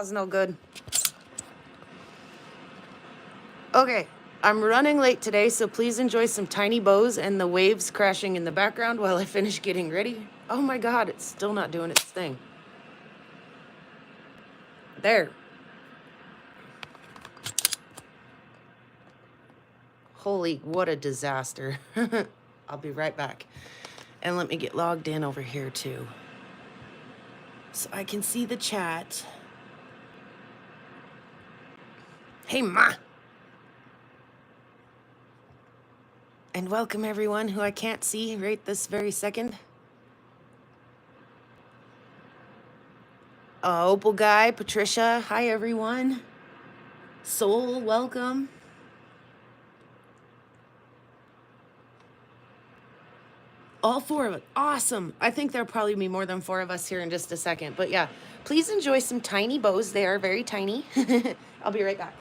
was no good. Okay, I'm running late today, so please enjoy some tiny bows and the waves crashing in the background while I finish getting ready. Oh my god, it's still not doing its thing. There. Holy, what a disaster. I'll be right back. And let me get logged in over here too, so I can see the chat. Hey, Ma! And welcome everyone who I can't see right this very second. Opal Guy, Patricia, hi everyone. Soul, welcome. All four of us, awesome. I think there'll probably be more than four of us here in just a second. But yeah, please enjoy some tiny bows. They are very tiny. I'll be right back.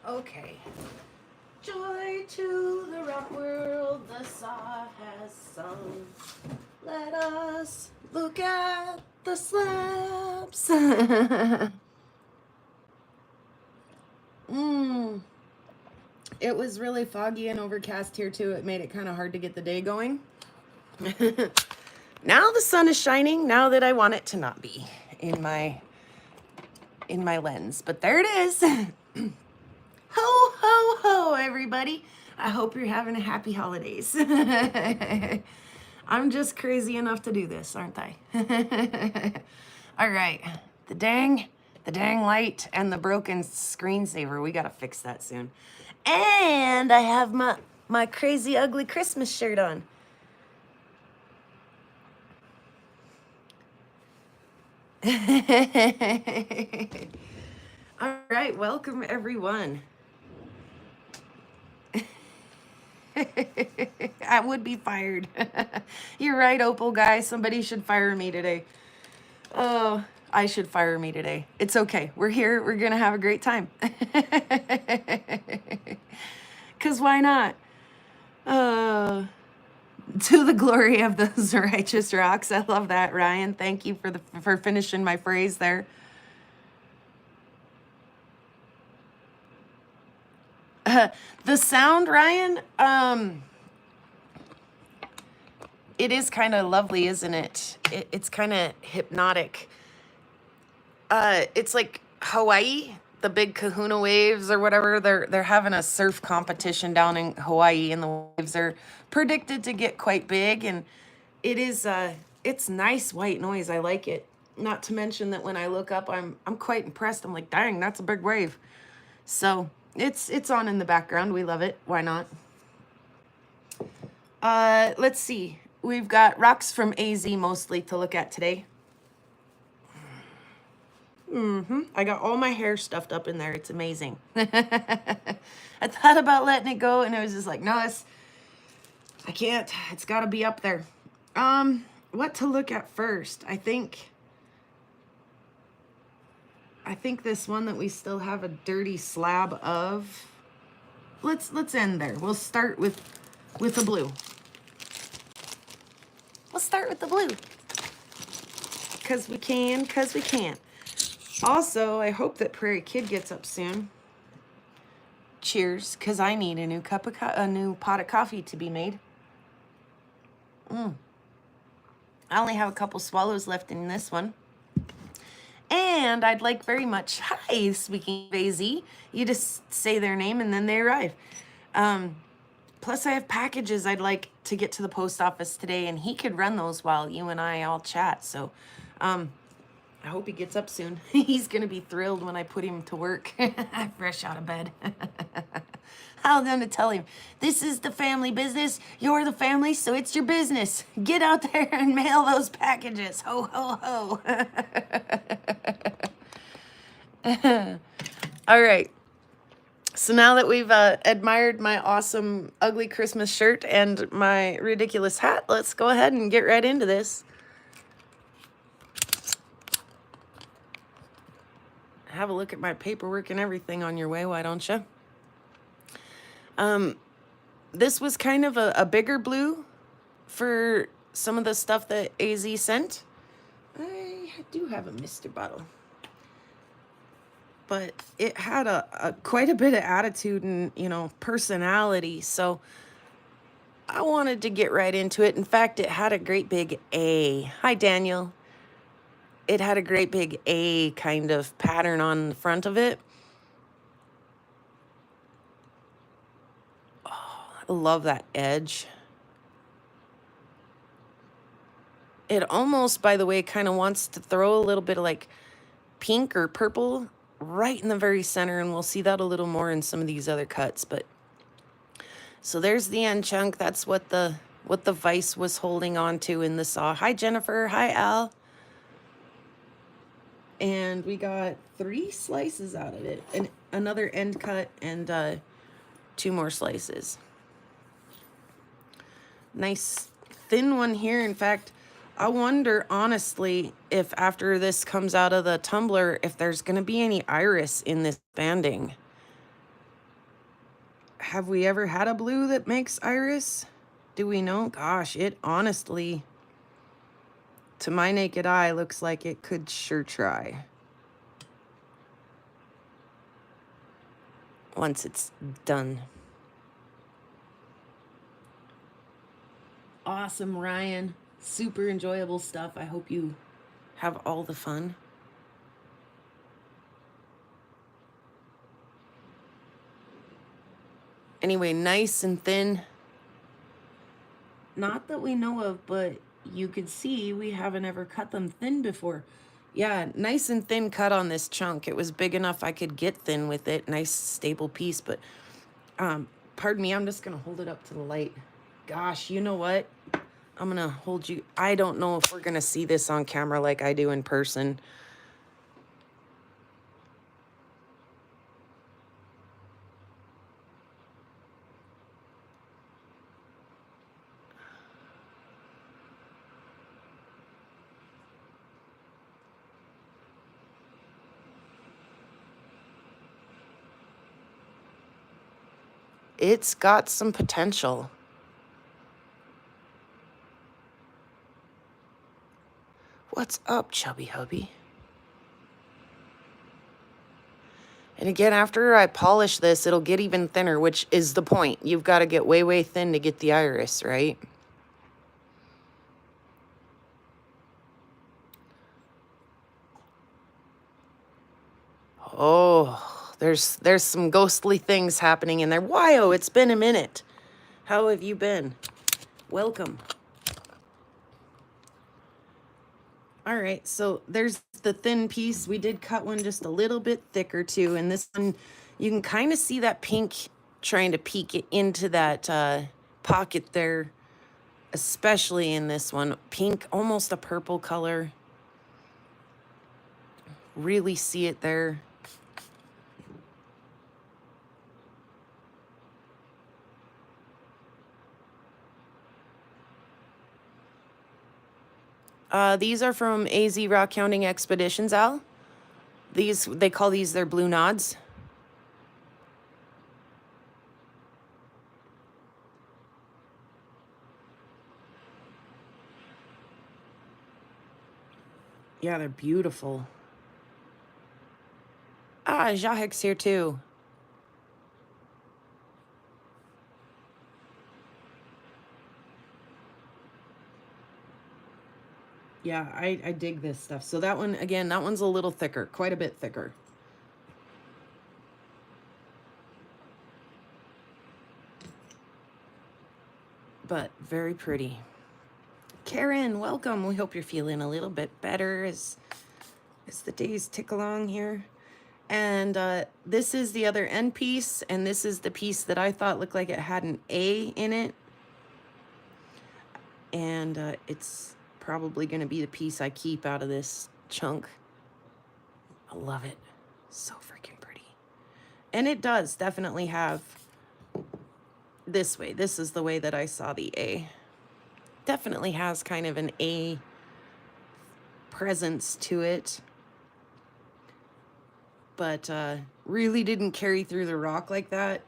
Okay. Joy to the rock world, the saw has sung. Let us look at the slabs. It was really foggy and overcast here too. It made it kind of hard to get the day going. Now the sun is shining, now that I want it to not be in my lens. But there it is. Ho, ho, ho, everybody. I hope you're having a happy holidays. I'm just crazy enough to do this, aren't I? All right. The dang light and the broken screensaver. We got to fix that soon. And I have my crazy ugly Christmas shirt on. All right, welcome everyone. I would be fired. You're right, Opal guy. Somebody should fire me today. Oh, I should fire me today. It's okay. We're here. We're going to have a great time. Because why not? To the glory of those righteous rocks. I love that, Ryan. Thank you for finishing my phrase there. The sound, Ryan, it is kind of lovely, isn't it? It's kind of hypnotic. It's like Hawaii, the big kahuna waves or whatever. They're having a surf competition down in Hawaii, and the waves are predicted to get quite big. And it is it's nice white noise. I like it. Not to mention that when I look up, I'm quite impressed. I'm like, dang, that's a big wave. So it's on in the background. We love it. Why not? Let's see. We've got rocks from AZ mostly to look at today. I got all my hair stuffed up in there. It's amazing. I thought about letting it go, and it was just like, no, I can't. It's got to be up there. What to look at first? I think this one that we still have a dirty slab of. Let's end there. We'll start with the blue. We'll start with the blue. Cause we can. Also, I hope that Prairie Kid gets up soon. Cheers, cause I need a new pot of coffee to be made. I only have a couple swallows left in this one. And I'd like very much, hi, speaking of AZ, you just say their name and then they arrive. Plus I have packages I'd like to get to the post office today, and he could run those while you and I all chat. So I hope he gets up soon. He's going to be thrilled when I put him to work fresh out of bed. I'm going to tell him, this is the family business. You're the family, so it's your business. Get out there and mail those packages. Ho, ho, ho. All right. So now that we've admired my awesome, ugly Christmas shirt and my ridiculous hat, let's go ahead and get right into this. Have a look at my paperwork and everything on your way, why don't you? This was kind of a bigger blue for some of the stuff that AZ sent. I do have a Mr. bottle. But it had a quite a bit of attitude and, personality. So I wanted to get right into it. In fact, it had a great big A. Hi, Daniel. It had a great big A kind of pattern on the front of it. Oh, I love that edge. It almost, by the way, kind of wants to throw a little bit of like pink or purple right in the very center, and we'll see that a little more in some of these other cuts. But so there's the end chunk. That's what the vise was holding on to in the saw. Hi, Jennifer. Hi, Al. And we got 3 slices out of it, and another end cut, and 2 more slices. Nice thin one here. In fact, I wonder, honestly, if after this comes out of the tumbler, if there's going to be any iris in this banding. have we ever had a blue that makes iris? Do we know? Gosh, it honestly, to my naked eye, looks like it could sure try. Once it's done. Awesome, Ryan. Super enjoyable stuff. I hope you have all the fun. Anyway, nice and thin. Not that we know of, but you could see we haven't ever cut them thin before. Yeah, nice and thin cut on this chunk. It was big enough I could get thin with it. Nice stable piece, but pardon me, I'm just gonna hold it up to the light. Gosh, you know what? I'm gonna hold you. I don't know if we're gonna see this on camera like I do in person. It's got some potential. What's up, chubby hubby? And again, after I polish this, it'll get even thinner, which is the point. You've got to get way, way thin to get the iris, right? Oh, there's some ghostly things happening in there. Why-oh, it's been a minute. How have you been? Welcome. All right, so there's the thin piece. We did cut one just a little bit thicker too, and this one, you can kind of see that pink trying to peek it into that pocket there, especially in this one. Pink, almost a purple color. Really see it there. These are from AZ Rock Counting Expeditions, Al. These, they call these their blue nods. Yeah, they're beautiful. Ah, Jahek's here too. Yeah, I dig this stuff. So that one, again, that one's a little thicker, quite a bit thicker. But very pretty. Karen, welcome. We hope you're feeling a little bit better as the days tick along here. And this is the other end piece, and this is the piece that I thought looked like it had an A in it. And it's probably going to be the piece I keep out of this chunk. I love it. So freaking pretty. And it does definitely have this way. This is the way that I saw the A. Definitely has kind of an A presence to it. But really didn't carry through the rock like that.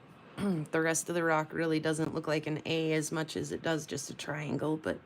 The rest of the rock really doesn't look like an A as much as it does just a triangle, but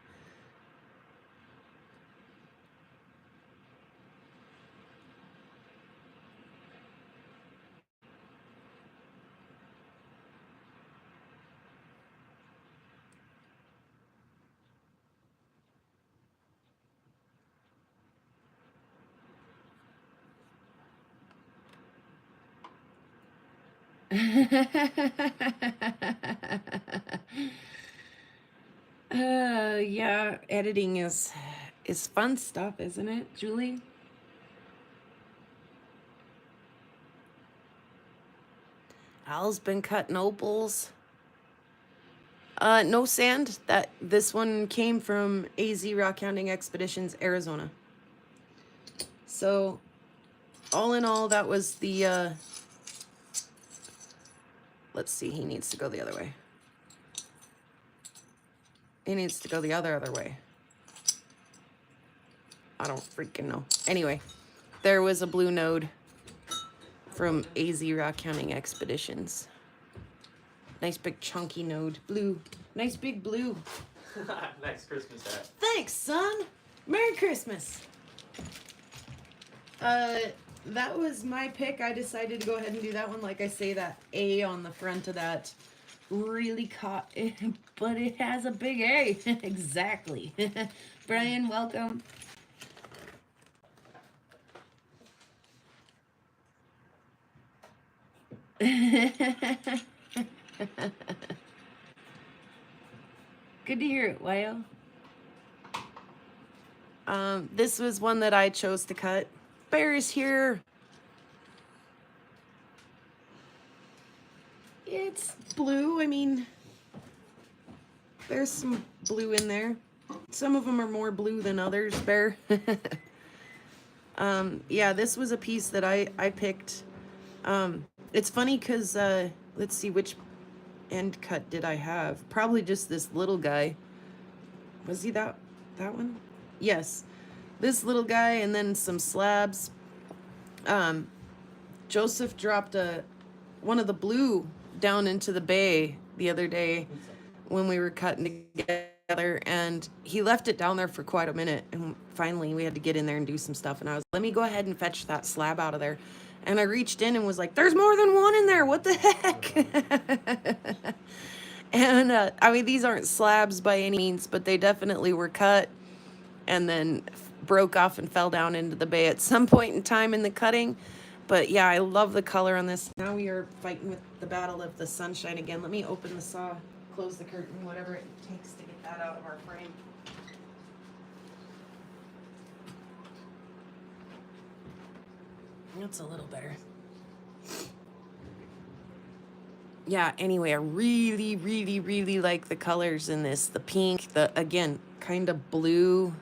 yeah, editing is fun stuff, isn't it, Julie? Al's been cutting opals. No sand. This one came from AZ Rock Counting Expeditions, Arizona. So, all in all, that was the. Let's see. He needs to go the other way. He needs to go the other way. I don't freaking know. Anyway, there was a blue node from AZ Rock Counting Expeditions. Nice big chunky node. Blue. Nice big blue. Nice Christmas hat. Thanks, son. Merry Christmas. That was my pick. I decided to go ahead and do that one. Like I say, that A on the front of that really caught it, but it has a big A. Exactly. Brian, welcome. Good to hear it, Wyo. This was one that I chose to cut. Bear is here. It's blue. I mean, there's some blue in there. Some of them are more blue than others, Bear. Yeah, this was a piece that I picked. It's funny because, let's see, which end cut did I have? Probably just this little guy. Was he that one? Yes. This little guy and then some slabs. Joseph dropped one of the blue down into the bay the other day when we were cutting together, and he left it down there for quite a minute, and finally we had to get in there and do some stuff, and I was, let me go ahead and fetch that slab out of there. And I reached in and was like, there's more than one in there, what the heck? And I mean, these aren't slabs by any means, but they definitely were cut and then broke off and fell down into the bay at some point in time in the cutting. But yeah, I love the color on this. Now we are fighting with the battle of the sunshine again. Let me open the saw, close the curtain, whatever it takes to get that out of our frame. That's a little better. Yeah, anyway, I really, really, really like the colors in this. The pink, the, again, kind of blue.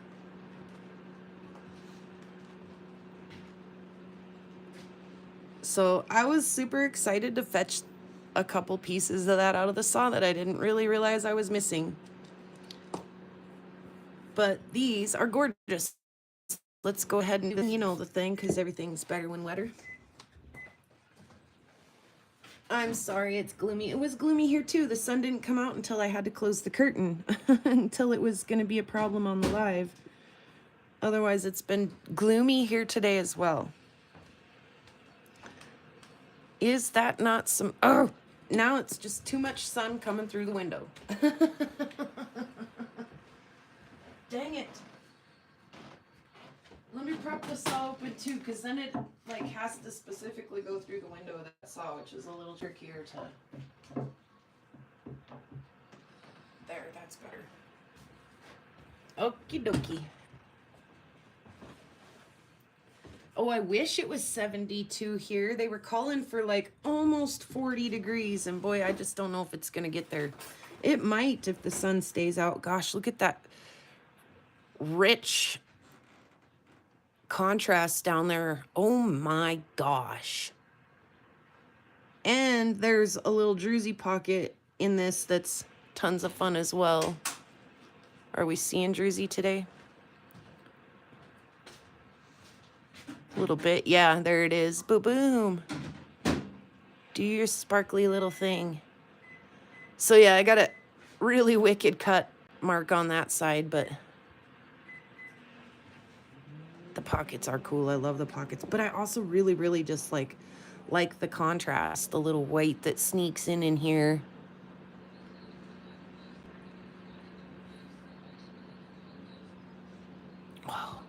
So I was super excited to fetch a couple pieces of that out of the saw that I didn't really realize I was missing. But these are gorgeous. Let's go ahead and do, you know, the thing, because everything's better when wetter. I'm sorry, it's gloomy. It was gloomy here too. The sun didn't come out until I had to close the curtain, until it was going to be a problem on the live. Otherwise, it's been gloomy here today as well. Is that not some... Oh, now it's just too much sun coming through the window. Dang it. Let me prop the saw open too, because then it like has to specifically go through the window of that saw, which is a little trickier to... There, that's better. Okie dokie. Oh, I wish it was 72 here. They were calling for like almost 40 degrees, and boy, I just don't know if it's gonna get there. It might if the sun stays out. Gosh, look at that rich contrast down there. Oh my gosh. And there's a little druzy pocket in this that's tons of fun as well. Are we seeing druzy today? A little bit. Yeah, there it is. Boom, boom. Do your sparkly little thing. So yeah, I got a really wicked cut mark on that side, but the pockets are cool. I love the pockets, but I also really, really just like the contrast, the little white that sneaks in here. Wow.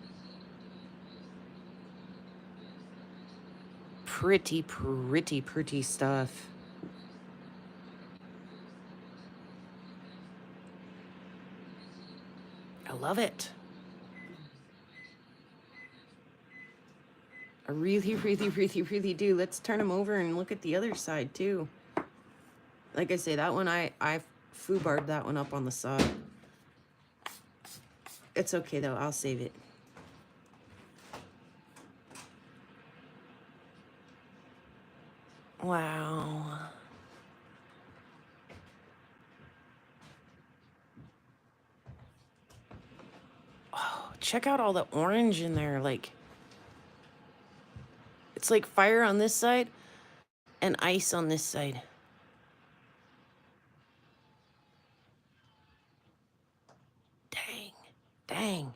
Pretty, pretty, pretty stuff. I love it. I really, really, really, really do. Let's turn them over and look at the other side too. Like I say, that one, I foobarred that one up on the saw. It's okay though, I'll save it. Wow. Oh, check out all the orange in there. Like, it's like fire on this side and ice on this side. Dang.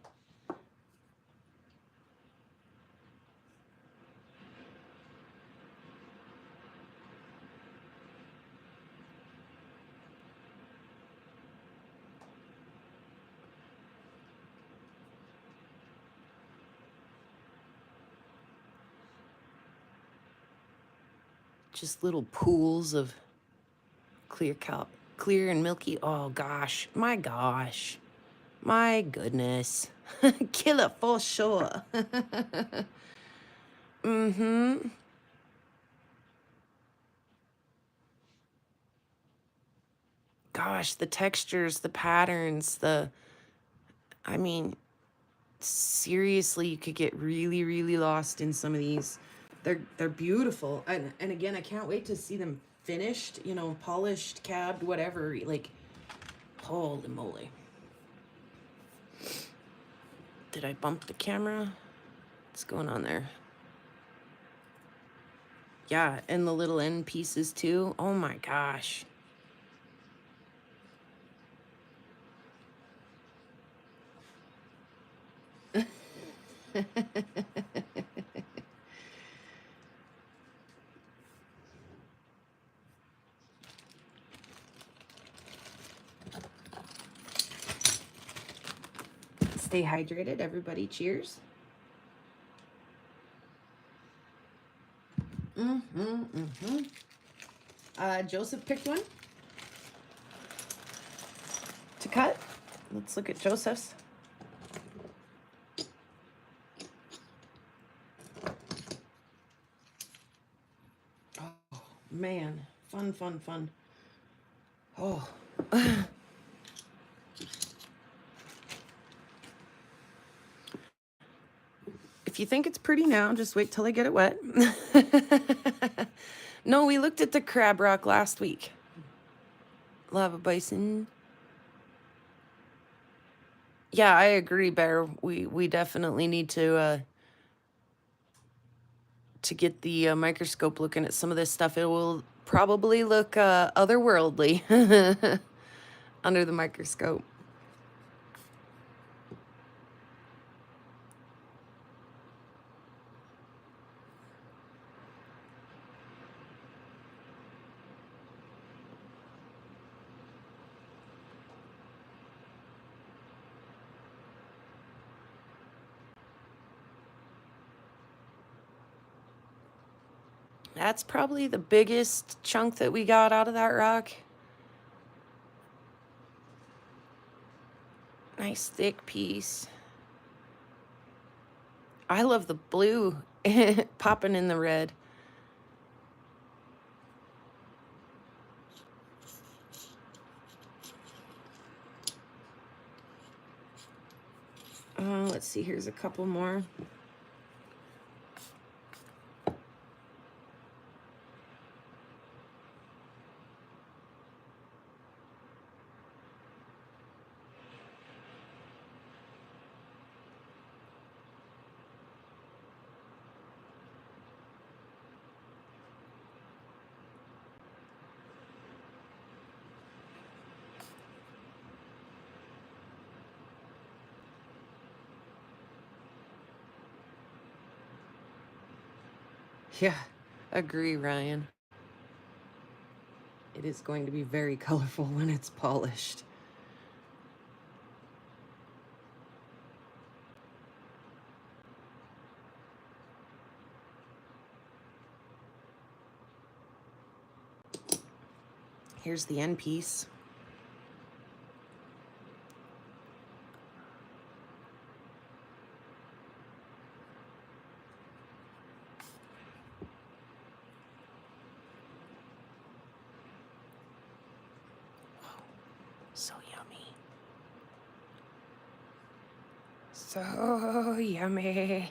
Just little pools of clear and milky. Oh gosh, my gosh, my goodness. Killer for sure. Mm-hmm. Gosh, the textures, the patterns, I mean, seriously, you could get really, really lost in some of these. They're beautiful. And again, I can't wait to see them finished, you know, polished, cabbed, whatever. Like, holy moly. Did I bump the camera? What's going on there? Yeah, and the little end pieces too. Oh my gosh. Stay hydrated, everybody. Cheers. Joseph picked one to cut. Let's look at Joseph's. Oh, man. Fun, fun, fun. Oh. If you think it's pretty now, just wait till I get it wet. No, we looked at the crab rock last week. Lava bison. Yeah, I agree, Bear. We definitely need to get the microscope looking at some of this stuff. It will probably look otherworldly under the microscope. That's probably the biggest chunk that we got out of that rock. Nice thick piece. I love the blue popping in the red. Let's see, here's a couple more. Yeah, agree, Ryan. It is going to be very colorful when it's polished. Here's the end piece. So yummy. So yummy.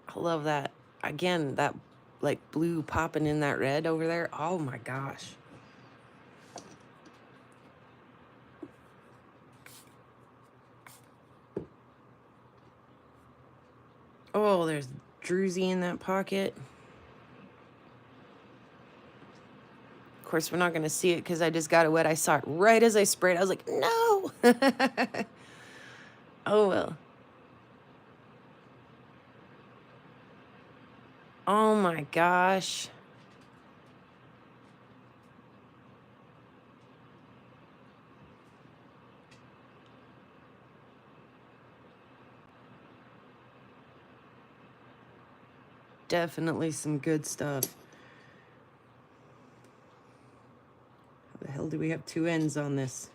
I love that. Again, that like blue popping in that red over there. Oh my gosh. Oh, there's druzy in that pocket. course, we're not going to see it because I just got it wet. I saw it right as I sprayed. I was like, no. Oh, well. Oh, my gosh. Definitely some good stuff. How the hell do we have two ends on this?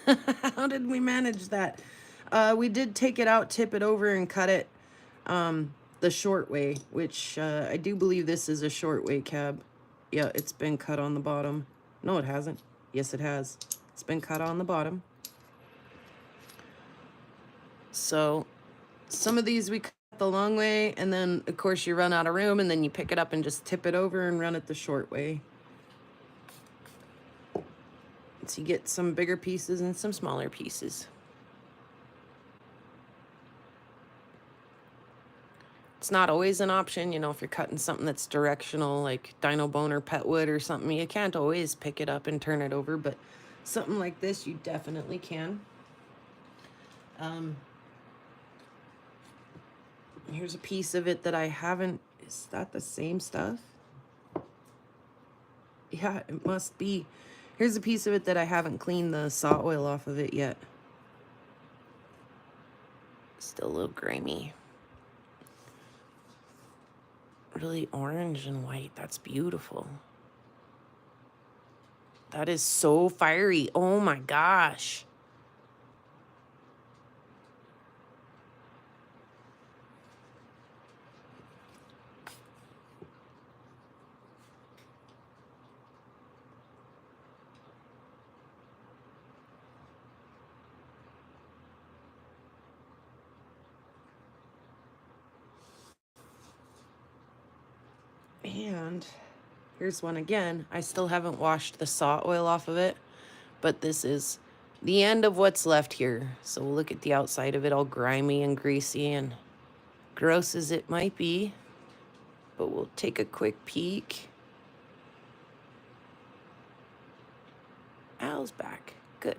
How did we manage that? We did take it out, tip it over, and cut it the short way, which I do believe this is a short way cab. Yeah, it's been cut on the bottom. No, it hasn't. Yes, it has. It's been cut on the bottom. So some of these we cut the long way, and then of course you run out of room, and then you pick it up and just tip it over and run it the short way. So you get some bigger pieces and some smaller pieces. It's not always an option, you know, if you're cutting something that's directional, like dino bone or pet wood or something, you can't always pick it up and turn it over, but something like this, you definitely can. Here's a piece of it that I haven't, is that the same stuff? Yeah, it must be. Here's a piece of it that I haven't cleaned the saw oil off of it yet. Still a little grimy. Really orange and white. That's beautiful. That is so fiery. Oh my gosh. And here's one again. I still haven't washed the saw oil off of it, but this is the end of what's left here. So we'll look at the outside of it, all grimy and greasy and gross as it might be, but we'll take a quick peek. Al's back. Good.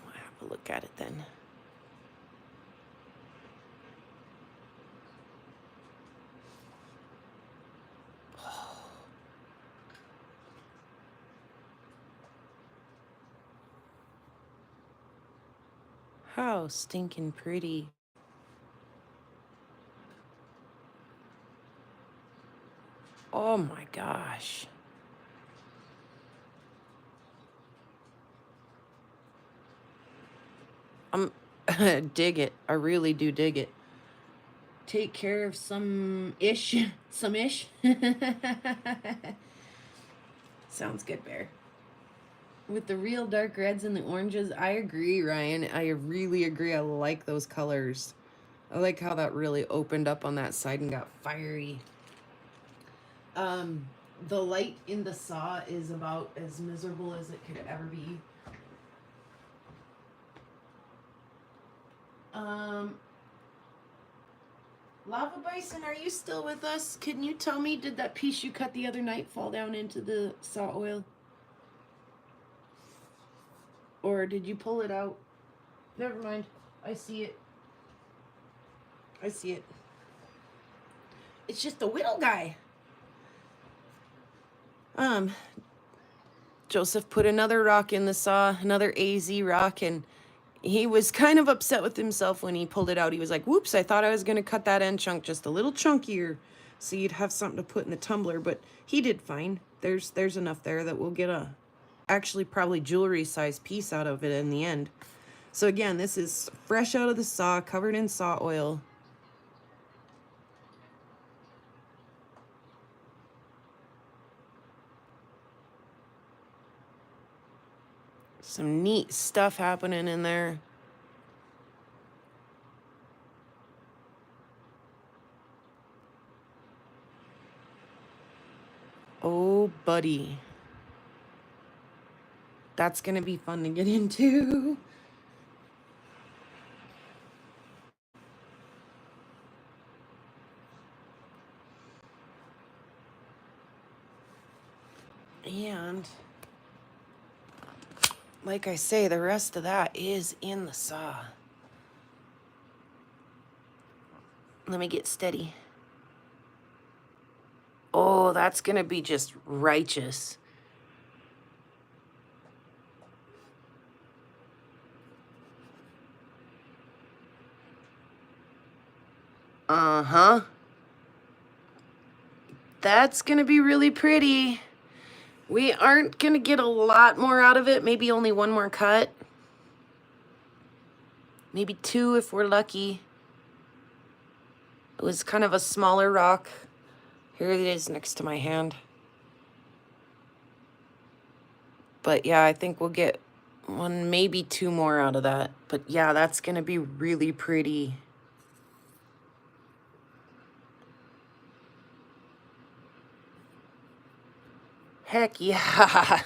We'll have a look at it then. How stinking pretty. Oh my gosh. Dig it. I really do dig it. Take care of some ish. Some ish. Sounds good, Bear. With the real dark reds and the oranges, I agree, Ryan. I really agree. I like those colors. I like how that really opened up on that side and got fiery. The light in the saw is about as miserable as it could ever be. Lava Bison, are you still with us? Can you tell me, did that piece you cut the other night fall down into the saw oil? Or did you pull it out? Never mind. I see it. I see it. It's just a whittle guy. Joseph put another rock in the saw, another AZ rock, and he was kind of upset with himself when he pulled it out. He was like, whoops, I thought I was going to cut that end chunk just a little chunkier so you'd have something to put in the tumbler, but he did fine. There's enough there that we'll get a actually probably jewelry size piece out of it in the end. So again, this is fresh out of the saw, covered in saw oil. Some neat stuff happening in there. Oh, buddy. That's going to be fun to get into. And like I say, the rest of that is in the saw. Let me get steady. Oh, that's gonna be just righteous. Uh-huh. That's gonna be really pretty. We aren't gonna get a lot more out of it. Maybe only one more cut. Maybe two if we're lucky. It was kind of a smaller rock. Here it is next to my hand. But yeah, I think we'll get one, maybe two more out of that. But yeah, that's gonna be really pretty. Heck yeah.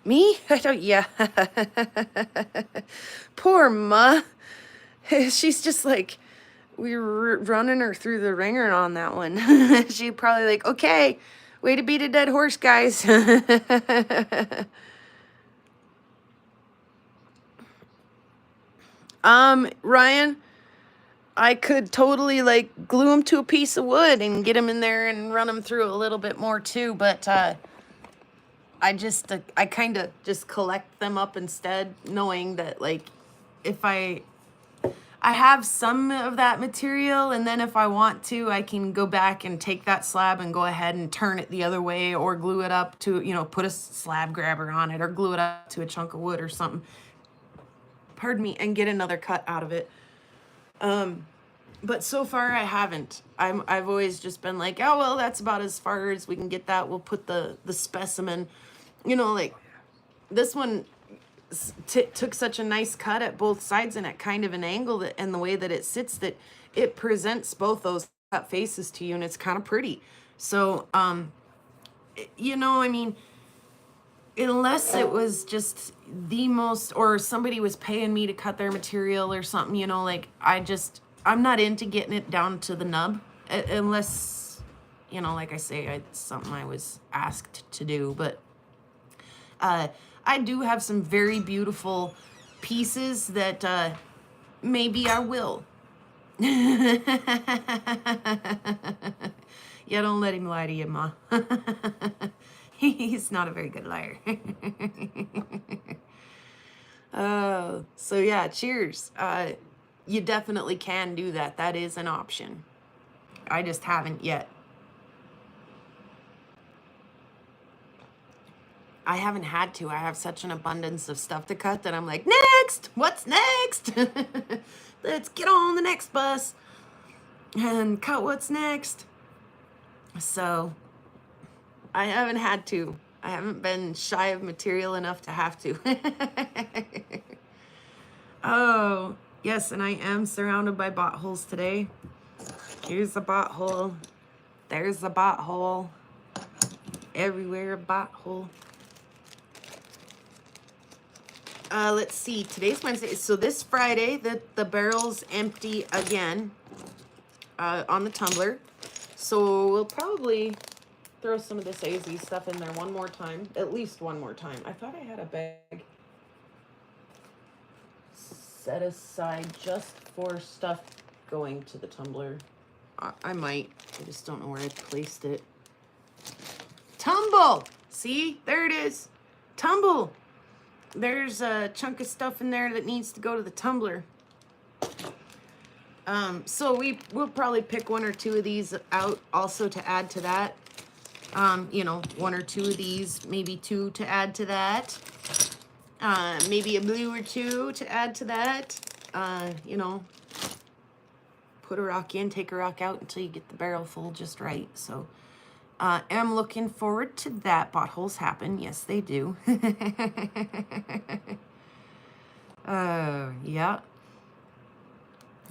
Me? I don't, yeah. Poor Ma. She's just like, we were running her through the ringer on that one. She probably like, okay, way to beat a dead horse, guys. Ryan, I could totally like glue them to a piece of wood and get them in there and run them through a little bit more too, but I kind of just collect them up instead, knowing that like if I have some of that material, and then if I want to, I can go back and take that slab and go ahead and turn it the other way, or glue it up to, you know, put a slab grabber on it, or glue it up to a chunk of wood or something. Pardon me, and get another cut out of it. But so far I haven't. I've always just been like, oh well, that's about as far as we can get that. We'll put the specimen, you know, like this one took such a nice cut at both sides and at kind of an angle that, and the way that it sits, that it presents both those cut faces to you, and it's kind of pretty. So you know, I mean, unless it was just the most, or somebody was paying me to cut their material or something, you know, like I'm not into getting it down to the nub unless, you know, like I say, it's something I was asked to do. But I do have some very beautiful pieces that maybe I will. Yeah, don't let him lie to you, Ma. He's not a very good liar. Oh, so yeah, cheers. You definitely can do that. That is an option. I just haven't yet. I haven't had to. I have such an abundance of stuff to cut that I'm like, next! What's next? Let's get on the next bus and cut what's next. So I haven't had to. I haven't been shy of material enough to have to. Oh, yes, and I am surrounded by bot holes today. Here's a bot hole. There's a bot hole. Everywhere a bot hole. Let's see, today's Wednesday. So this Friday, the barrel's empty again on the tumbler. So we'll probably throw some of this AZ stuff in there one more time. At least one more time. I thought I had a bag set aside just for stuff going to the tumbler. I might. I just don't know where I placed it. Tumble! See? There it is. Tumble! There's a chunk of stuff in there that needs to go to the tumbler. So we'll probably pick one or two of these out also to add to that. You know, one or two of these, maybe two to add to that. Maybe a blue or two to add to that. You know, put a rock in, take a rock out until you get the barrel full just right. So am looking forward to that. Bot holes happen. Yes, they do. Yeah.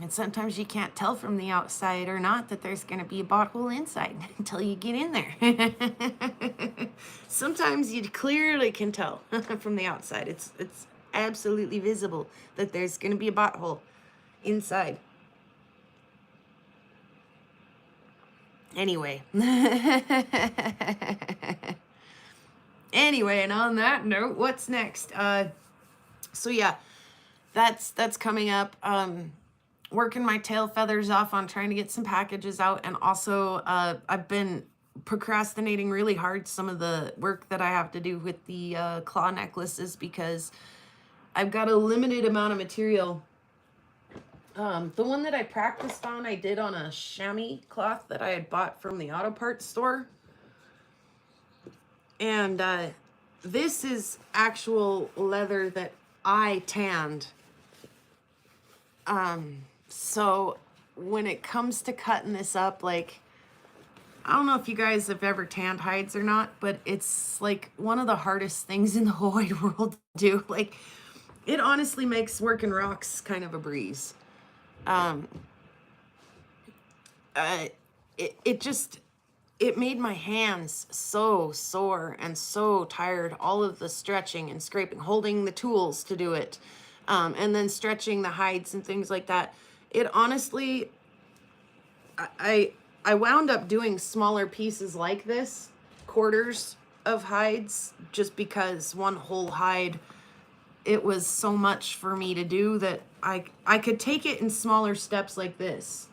And sometimes you can't tell from the outside or not that there's going to be a bot hole inside until you get in there. Sometimes you clearly can tell from the outside. It's absolutely visible that there's going to be a bot hole inside. Anyway. Anyway, and on that note, what's next? So yeah, that's coming up. Working my tail feathers off on trying to get some packages out, and also I've been procrastinating really hard some of the work that I have to do with the claw necklaces because I've got a limited amount of material. The one that I practiced on, I did on a chamois cloth that I had bought from the auto parts store. And this is actual leather that I tanned. So when it comes to cutting this up, like, I don't know if you guys have ever tanned hides or not, but it's like one of the hardest things in the whole wide world to do. Like, it honestly makes working rocks kind of a breeze. It made my hands so sore and so tired, all of the stretching and scraping, holding the tools to do it, and then stretching the hides and things like that. It honestly, I wound up doing smaller pieces like this, quarters of hides, just because one whole hide, it was so much for me to do that I could take it in smaller steps like this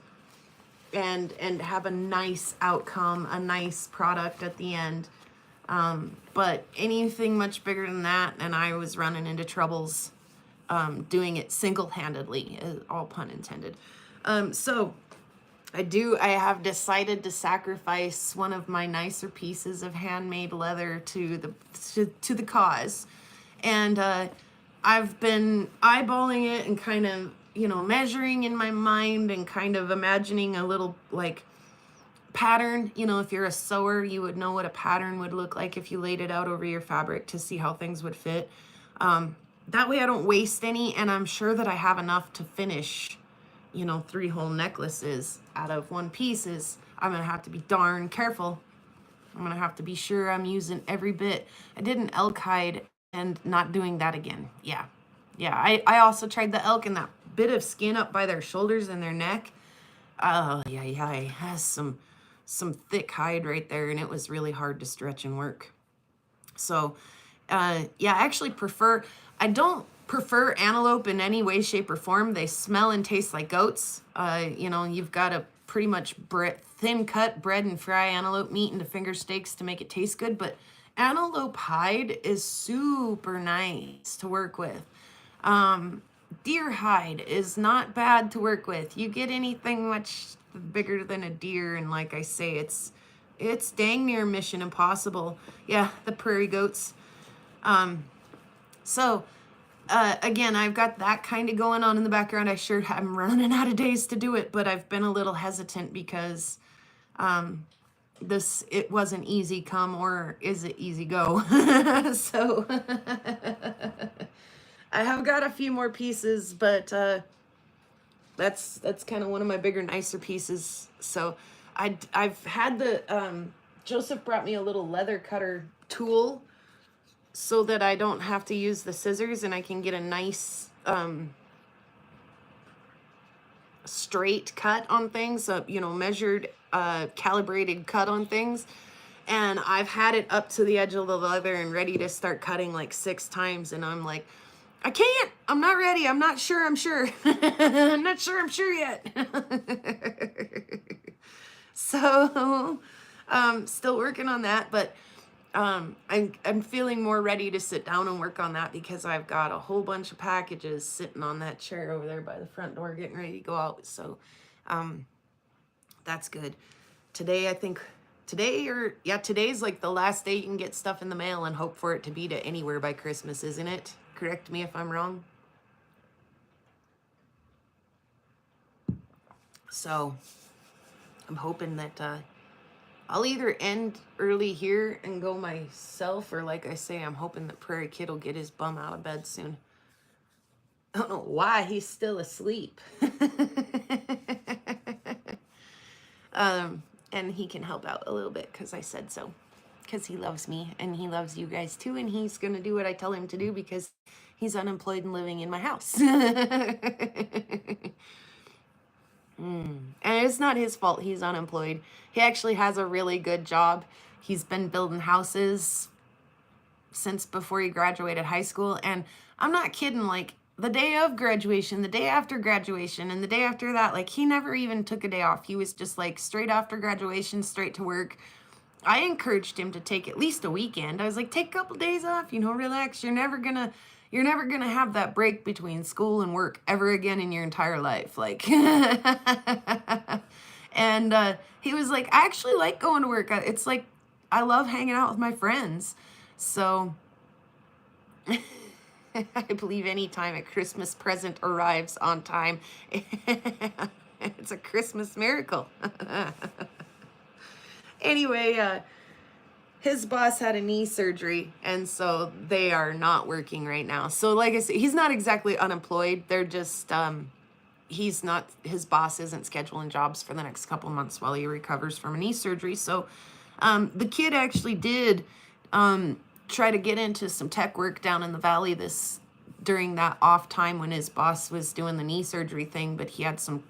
and have a nice outcome, a nice product at the end. But anything much bigger than that, and I was running into troubles doing it single-handedly, all pun intended. So I have decided to sacrifice one of my nicer pieces of handmade leather to the cause. And I've been eyeballing it and kind of, measuring in my mind and kind of imagining a little like pattern. If you're a sewer, you would know what a pattern would look like if you laid it out over your fabric to see how things would fit. That way I don't waste any, and I'm sure that I have enough to finish, 3 whole necklaces out of one piece. I'm gonna have to be darn careful. I'm gonna have to be sure I'm using every bit. I did an elk hide and not doing that again. Yeah. I also tried the elk and that bit of skin up by their shoulders and their neck. Oh yeah, it has some thick hide right there, and it was really hard to stretch and work. So I actually I don't prefer antelope in any way, shape, or form. They smell and taste like goats. You've got to pretty much thin cut, bread and fry antelope meat into finger steaks to make it taste good. But antelope hide is super nice to work with. Deer hide is not bad to work with. You get anything much bigger than a deer, and like I say, it's dang near mission impossible. Yeah, the prairie goats. Again, I've got that kind of going on in the background. I'm running out of days to do it, but I've been a little hesitant because it wasn't easy come, or is it easy go? So I have got a few more pieces, but that's kind of one of my bigger, nicer pieces. So I've had Joseph brought me a little leather cutter tool so that I don't have to use the scissors and I can get a nice straight cut on things, measured, calibrated cut on things. And I've had it up to the edge of the leather and ready to start cutting like 6 times, and I'm like, I can't, I'm not ready, I'm not sure, I'm sure. I'm not sure I'm sure yet. So still working on that, but I'm feeling more ready to sit down and work on that because I've got a whole bunch of packages sitting on that chair over there by the front door getting ready to go out. So that's good. Today's like the last day you can get stuff in the mail and hope for it to be to anywhere by Christmas, isn't it? Correct me if I'm wrong. So I'm hoping that I'll either end early here and go myself, or like I say, I'm hoping that Prairie Kid will get his bum out of bed soon. I don't know why he's still asleep. And he can help out a little bit because I said so. Because he loves me and he loves you guys too, and he's going to do what I tell him to do because he's unemployed and living in my house. And it's not his fault he's unemployed. He actually has a really good job. He's been building houses since before he graduated high school. And I'm not kidding, like the day of graduation, the day after graduation, and the day after that, like he never even took a day off. He was just like straight after graduation, straight to work. I encouraged him to take at least a weekend. I was like, take a couple days off, relax. You're never gonna have that break between school and work ever again in your entire life. Like, and he was like, I actually like going to work. It's like, I love hanging out with my friends. So I believe anytime a Christmas present arrives on time, it's a Christmas miracle. Anyway, his boss had a knee surgery, and so they are not working right now. So like I said, he's not exactly unemployed. They're just, his boss isn't scheduling jobs for the next couple months while he recovers from a knee surgery. So the kid actually did try to get into some tech work down in the valley during that off time when his boss was doing the knee surgery thing, but he had some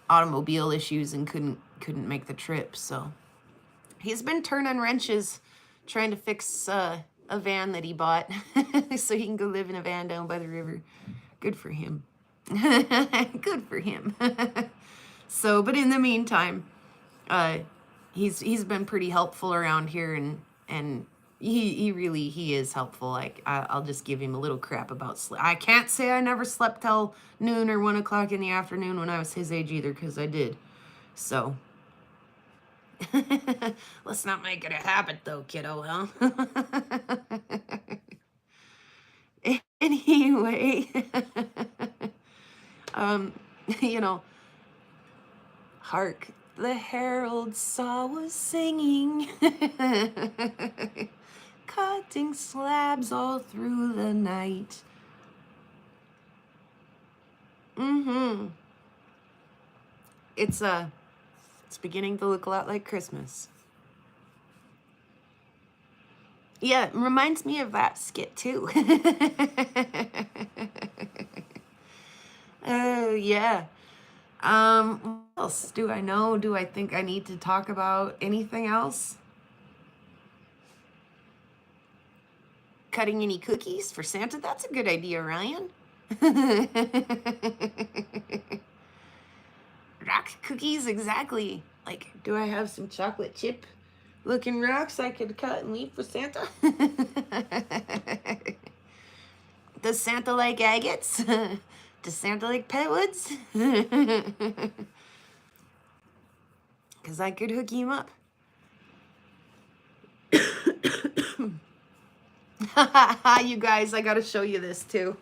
automobile issues and couldn't make the trip. So he's been turning wrenches trying to fix a van that he bought so he can go live in a van down by the river. Good for him. Good for him. So, but in the meantime, he's been pretty helpful around here, and he is helpful. Like I'll just give him a little crap about sleep. I can't say I never slept till noon or 1 o'clock in the afternoon when I was his age either, because I did. So let's not make it a habit though, kiddo, huh? Anyway, hark, the herald saw was singing, cutting slabs all through the night. It's beginning to look a lot like Christmas. Yeah, it reminds me of that skit too. Oh, yeah. What else do I know? Do I think I need to talk about anything else? Cutting any cookies for Santa? That's a good idea, Ryan. Rock cookies, exactly. Like, do I have some chocolate chip looking rocks I could cut and leave for Santa? Does Santa like agates? Does Santa like petwoods? Because I could hook him up. You guys, I gotta show you this too.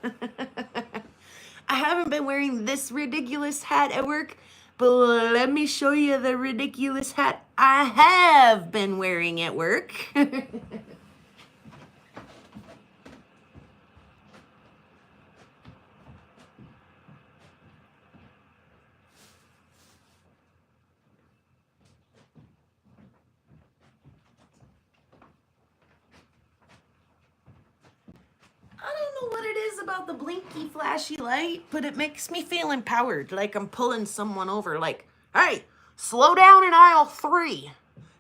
I haven't been wearing this ridiculous hat at work, but let me show you the ridiculous hat I have been wearing at work. I don't know what it is about the blinky flashy light, but it makes me feel empowered, like I'm pulling someone over, like, hey, slow down in aisle 3.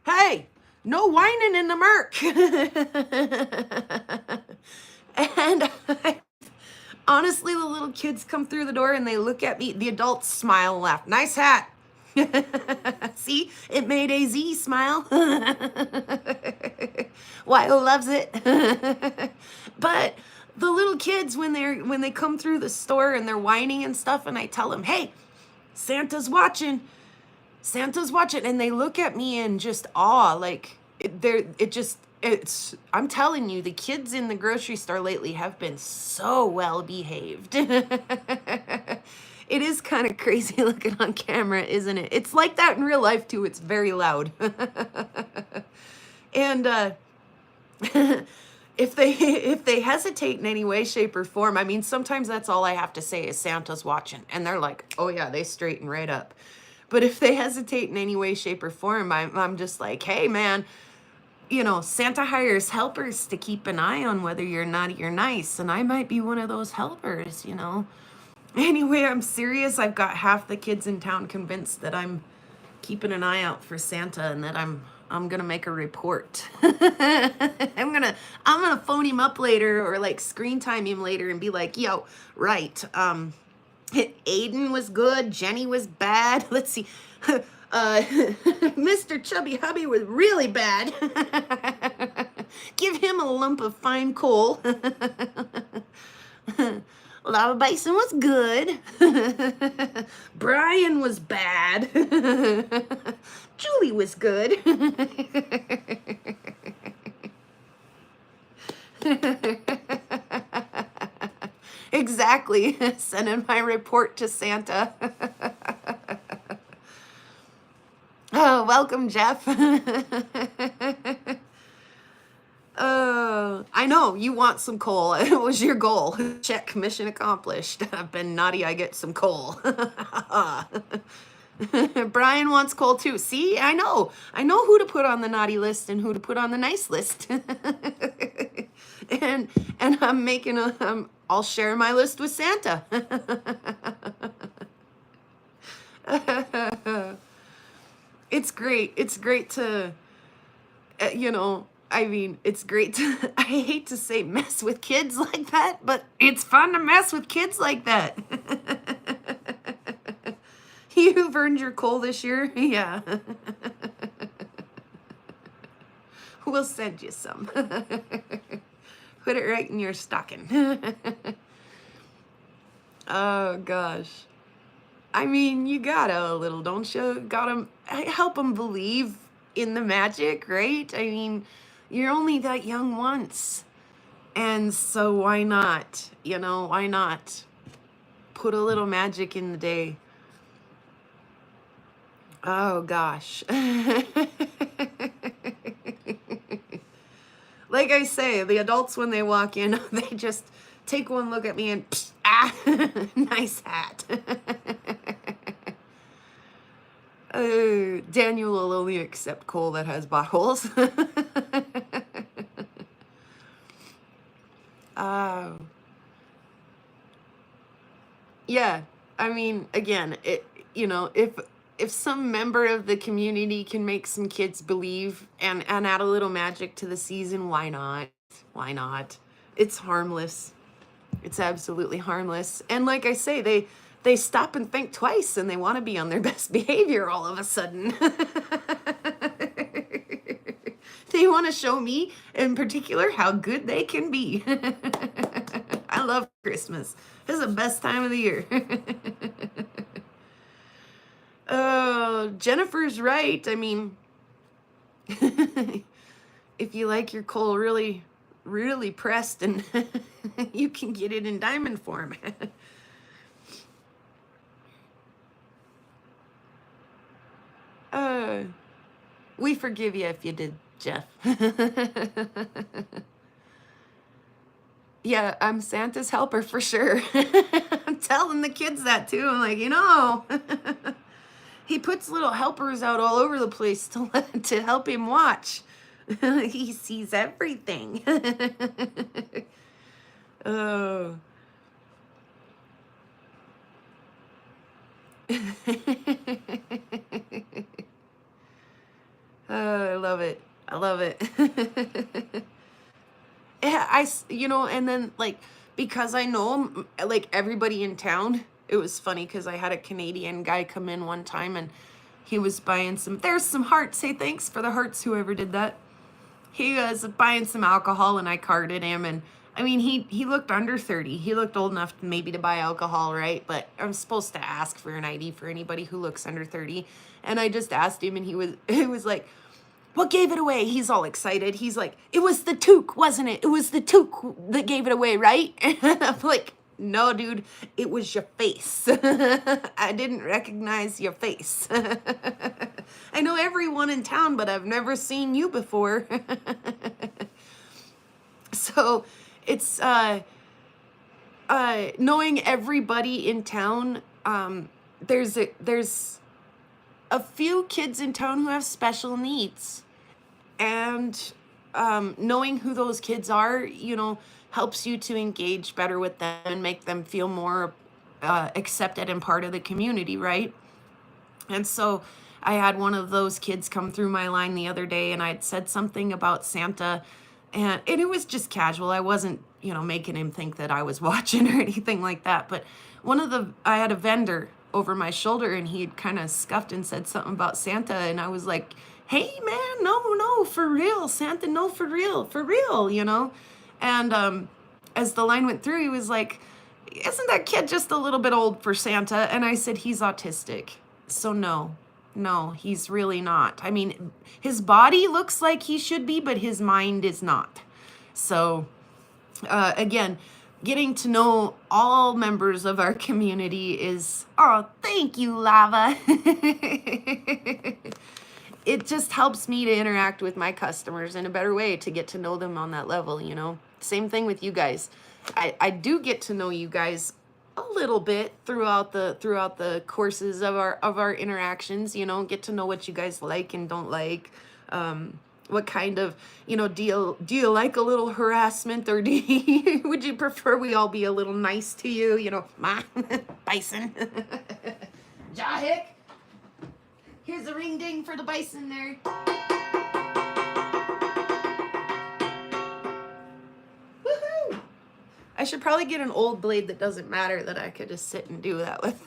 Hey, no whining in the Merc. And honestly, the little kids come through the door and they look at me, the adults smile and laugh. Nice hat. See, it made AZ smile. Wyo loves it. But the little kids, when they come through the store and they're whining and stuff, and I tell them, hey, Santa's watching, and they look at me in just awe, like I'm telling you, the kids in the grocery store lately have been so well behaved. It is kind of crazy looking on camera, isn't it? It's like that in real life too. It's very loud. And if they hesitate in any way, shape, or form, I mean, sometimes that's all I have to say is Santa's watching, and they're like, oh yeah, they straighten right up. But if they hesitate in any way, shape, or form, I'm just like, hey man, Santa hires helpers to keep an eye on whether you're naughty or nice, and I might be one of those helpers. Anyway, I'm serious. I've got half the kids in town convinced that I'm keeping an eye out for Santa, and that I'm gonna make a report. I'm gonna phone him up later, or like screen time him later and be like, yo, right, Aiden was good, Jenny was bad. Let's see. Mr. Chubby Hubby was really bad. Give him a lump of fine coal. Lava Bison was good. Brian was bad. Julie was good. Exactly. Sending my report to Santa. Oh, welcome, Jeff. I know you want some coal. It was your goal. Check, mission accomplished. I've been naughty, I get some coal. Brian wants coal too. See, I know who to put on the naughty list and who to put on the nice list. and I'm making I'll share my list with Santa. It's great. It's great to, I mean, it's great to, I hate to say mess with kids like that, but it's fun to mess with kids like that. You've earned your coal this year? Yeah. We'll send you some. Put it right in your stocking. Oh, gosh. I mean, you gotta a little, don't you? Gotta help them believe in the magic, right? I mean, you're only that young once. And so why not? Why not put a little magic in the day? Oh, gosh. Like I say, the adults, when they walk in, they just take one look at me and, nice hat. Daniel will only accept coal that has potholes. Yeah, I mean, again, if some member of the community can make some kids believe and add a little magic to the season, why not? Why not? It's harmless. It's absolutely harmless. And like I say, they stop and think twice, and they want to be on their best behavior all of a sudden. They want to show me in particular how good they can be. I love Christmas. This is the best time of the year. Oh, Jennifer's right. I mean, if you like your coal really, really pressed, and you can get it in diamond form. We forgive you if you did, Jeff. Yeah, I'm Santa's helper for sure. I'm telling the kids that too. I'm like, he puts little helpers out all over the place to help him watch. He sees everything. Oh. Oh, I love it. I love it. Yeah, and then like, because I know him, like everybody in town, it was funny because I had a Canadian guy come in one time, and he was buying there's some hearts. Hey, thanks for the hearts, whoever did that. He was buying some alcohol, and I carded him, and I mean, he looked under 30. He looked old enough maybe to buy alcohol, right? But I'm supposed to ask for an ID for anybody who looks under 30. And I just asked him, and it was like, what gave it away? He's all excited. He's like, it was the toque, wasn't it? It was the toque that gave it away, right? And I'm like, no, dude, it was your face. I didn't recognize your face. I know everyone in town, but I've never seen you before. So it's knowing everybody in town. There's a few kids in town who have special needs, and knowing who those kids are, helps you to engage better with them and make them feel more accepted and part of the community, right? And so I had one of those kids come through my line the other day, and I'd said something about Santa, and it was just casual. I wasn't, making him think that I was watching or anything like that. But I had a vendor over my shoulder, and he'd kind of scuffed and said something about Santa, and I was like, hey man, no, for real, Santa, no, for real. And as the line went through, he was like, isn't that kid just a little bit old for Santa? And I said, he's autistic. So no, he's really not. I mean, his body looks like he should be, but his mind is not. So, again, getting to know all members of our community is, oh, thank you, Lava. It just helps me to interact with my customers in a better way, to get to know them on that level, Same thing with you guys. I do get to know you guys a little bit throughout the courses of our interactions, get to know what you guys like and don't like. What kind of, do you like a little harassment, or would you prefer we all be a little nice to you? Ma, bison. Jahik. Here's a ring ding for the bison there. Woohoo! I should probably get an old blade that doesn't matter, that I could just sit and do that with.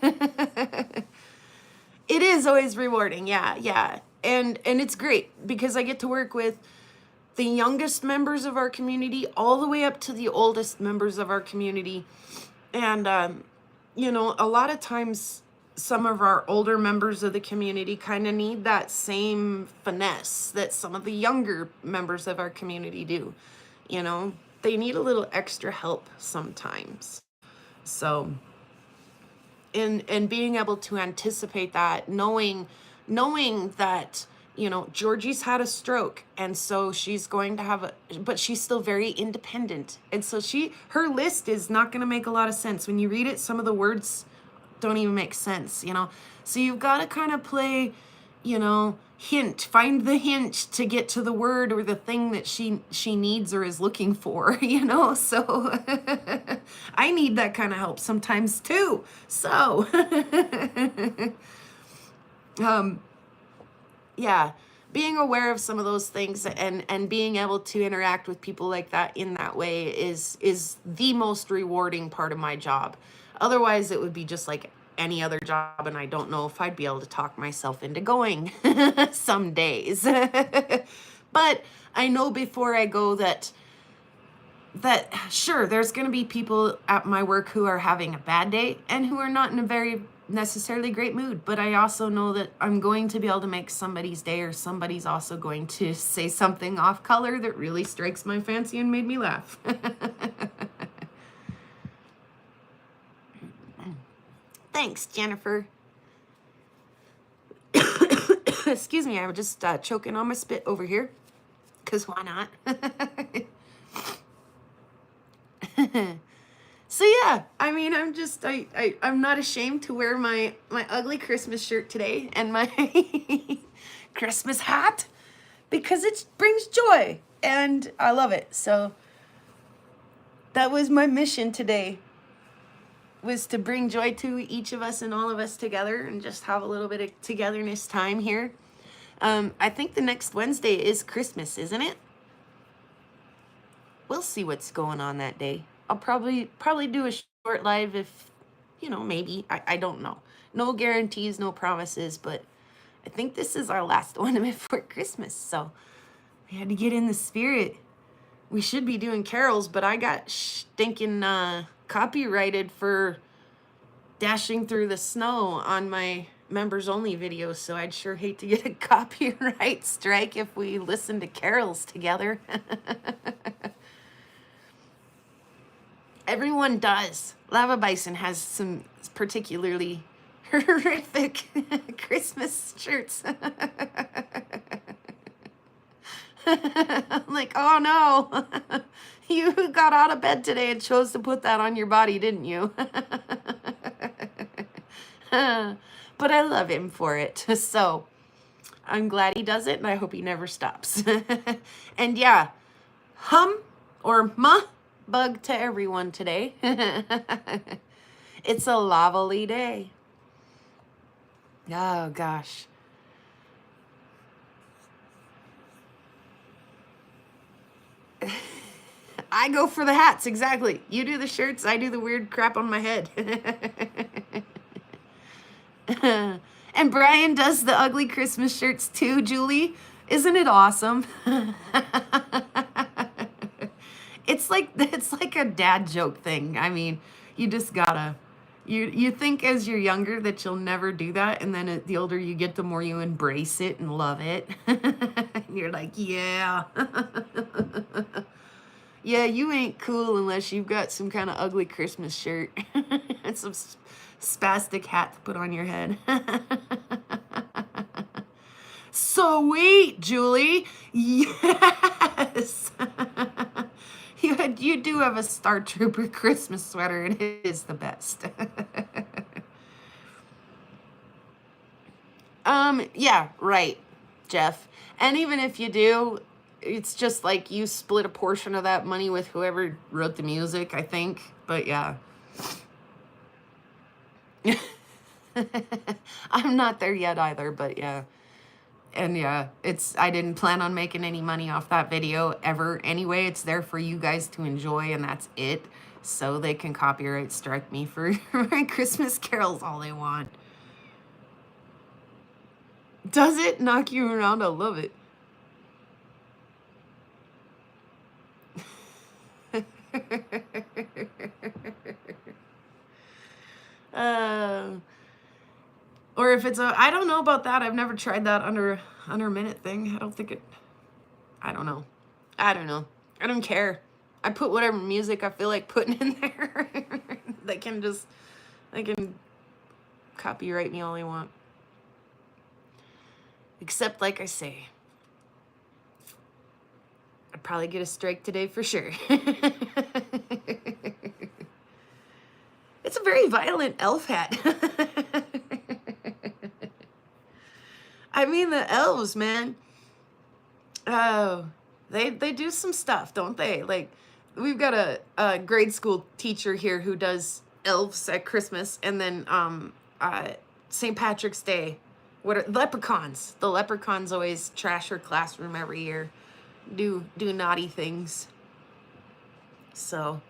It is always rewarding, yeah. And it's great because I get to work with the youngest members of our community all the way up to the oldest members of our community. And, a lot of times some of our older members of the community kind of need that same finesse that some of the younger members of our community do. They need a little extra help sometimes. So, and being able to anticipate that, knowing that, Georgie's had a stroke, and so she's going to but she's still very independent. And so her list is not going to make a lot of sense. When you read it, some of the words don't even make sense, So you've got to kind of play, find the hint to get to the word or the thing that she needs or is looking for, So I need that kind of help sometimes too. So yeah, being aware of some of those things and being able to interact with people like that in that way is the most rewarding part of my job. Otherwise, it would be just like any other job, and I don't know if I'd be able to talk myself into going some days. But I know before I go that sure, there's going to be people at my work who are having a bad day and who are not in a very necessarily great mood, but I also know that I'm going to be able to make somebody's day, or somebody's also going to say something off color that really strikes my fancy and made me laugh. Thanks, Jennifer. Excuse me, I was just choking on my spit over here, because why not? So yeah, I mean, I'm not ashamed to wear my ugly Christmas shirt today and my Christmas hat, because it brings joy and I love it. So that was my mission today, was to bring joy to each of us and all of us together and just have a little bit of togetherness time here. I think the next Wednesday is Christmas, isn't it? We'll see what's going on that day. I'll probably do a short live if, maybe. I don't know. No guarantees, no promises, but I think this is our last one before Christmas, so we had to get in the spirit. We should be doing carols, but I got stinking copyrighted for dashing through the snow on my members only videos, so I'd sure hate to get a copyright strike if we listen to carols together. Everyone does. Lava Bison has some particularly horrific Christmas shirts. I'm like, oh no, you got out of bed today and chose to put that on your body, didn't you? But I love him for it. So I'm glad he does it, and I hope he never stops. And yeah, hum or ma bug to everyone today. It's a lovely day. Oh gosh. I go for the hats, exactly. You do the shirts, I do the weird crap on my head. And Brian does the ugly Christmas shirts too, Julie. Isn't it awesome? It's like a dad joke thing. I mean, you just gotta you think as you're younger that you'll never do that, and then the older you get, the more you embrace it and love it. And you're like, yeah. Yeah, you ain't cool unless you've got some kind of ugly Christmas shirt and some spastic hat to put on your head. Sweet, Julie. Yes. You do have a Star Trooper Christmas sweater, and it is the best. Yeah, right, Jeff. And even if you do, it's just like you split a portion of that money with whoever wrote the music, I think. But yeah. I'm not there yet either, but yeah. And yeah, I didn't plan on making any money off that video ever anyway. It's there for you guys to enjoy, and that's it. So they can copyright strike me for my Christmas carols all they want. Does it knock you around? I love it. Or if it's I don't know about that. I've never tried that under a minute thing. I don't know. I don't care. I put whatever music I feel like putting in there. They can copyright me all they want. Except, like I say, I'd probably get a strike today for sure. It's a very violent elf hat. I mean, the elves, man. Oh, they do some stuff, don't they? Like, we've got a grade school teacher here who does elves at Christmas, and then St. Patrick's Day. What are leprechauns? The leprechauns always trash her classroom every year, do naughty things. So,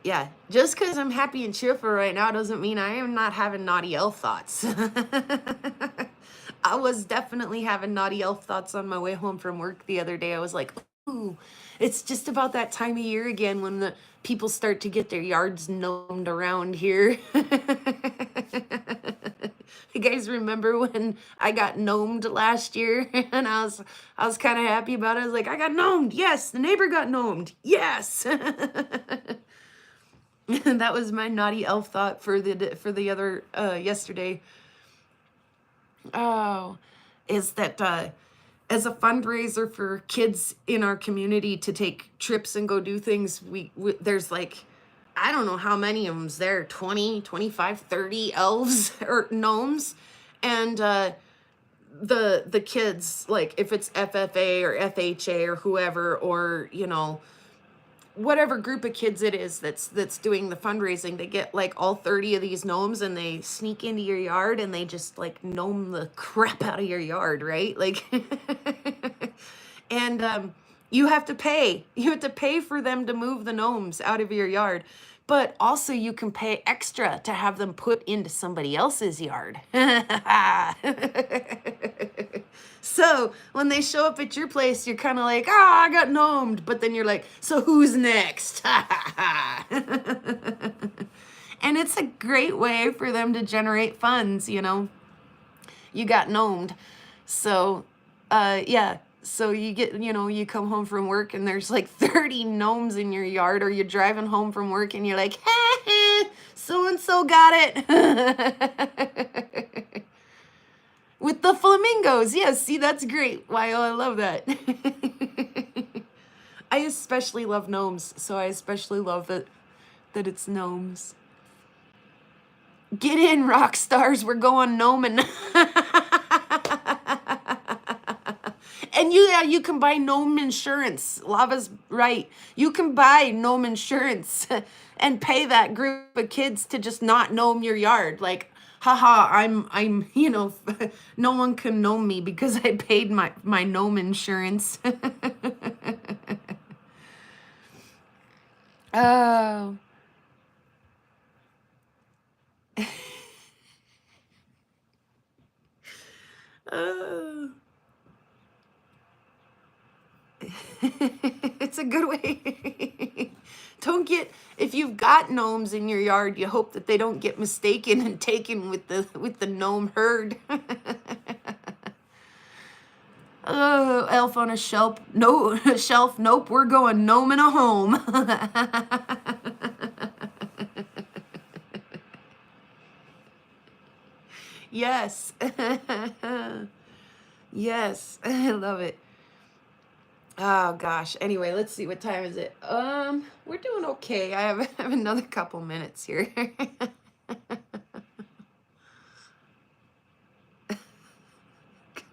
yeah, just because I'm happy and cheerful right now doesn't mean I am not having naughty elf thoughts. I was definitely having naughty elf thoughts on my way home from work the other day. I was like, ooh, it's just about that time of year again when the people start to get their yards gnomed around here. You guys remember when I got gnomed last year? And I was kind of happy about it. I was like, I got gnomed. Yes, the neighbor got gnomed. Yes. That was my naughty elf thought for the other yesterday. Oh, is that as a fundraiser for kids in our community to take trips and go do things, we there's like, I don't know how many of them's there, 20, 25, 30 elves or gnomes. And the kids, like if it's FFA or FHA or whoever, or, you know, whatever group of kids it is that's doing the fundraising, they get like all 30 of these gnomes and they sneak into your yard and they just like gnome the crap out of your yard, right? Like, and you have to pay for them to move the gnomes out of your yard, but also you can pay extra to have them put into somebody else's yard. So when they show up at your place, you're kind of like, I got gnomed. But then you're like, so who's next? And it's a great way for them to generate funds, you know. You got gnomed. So, yeah. So you get, you know, you come home from work and there's like 30 gnomes in your yard, or you're driving home from work and you're like, hey, so-and-so got it. With the flamingos. Yes, see, that's great. Why, oh, I love that. I especially love gnomes, so I especially love that it's gnomes. Get in, rock stars. We're going gnoming. And you can buy gnome insurance. Lava's right. You can buy gnome insurance and pay that group of kids to just not gnome your yard. Like, haha, I'm, you know, no one can gnome me because I paid my gnome insurance. Oh. Oh. It's a good way. Don't get, if you've got gnomes in your yard, you hope that they don't get mistaken and taken with the gnome herd. Oh, elf on a shelf. No, shelf. Nope, we're going gnome in a home. Yes. Yes. I love it. Oh gosh. Anyway, let's see, what time is it? We're doing okay. I have another couple minutes here.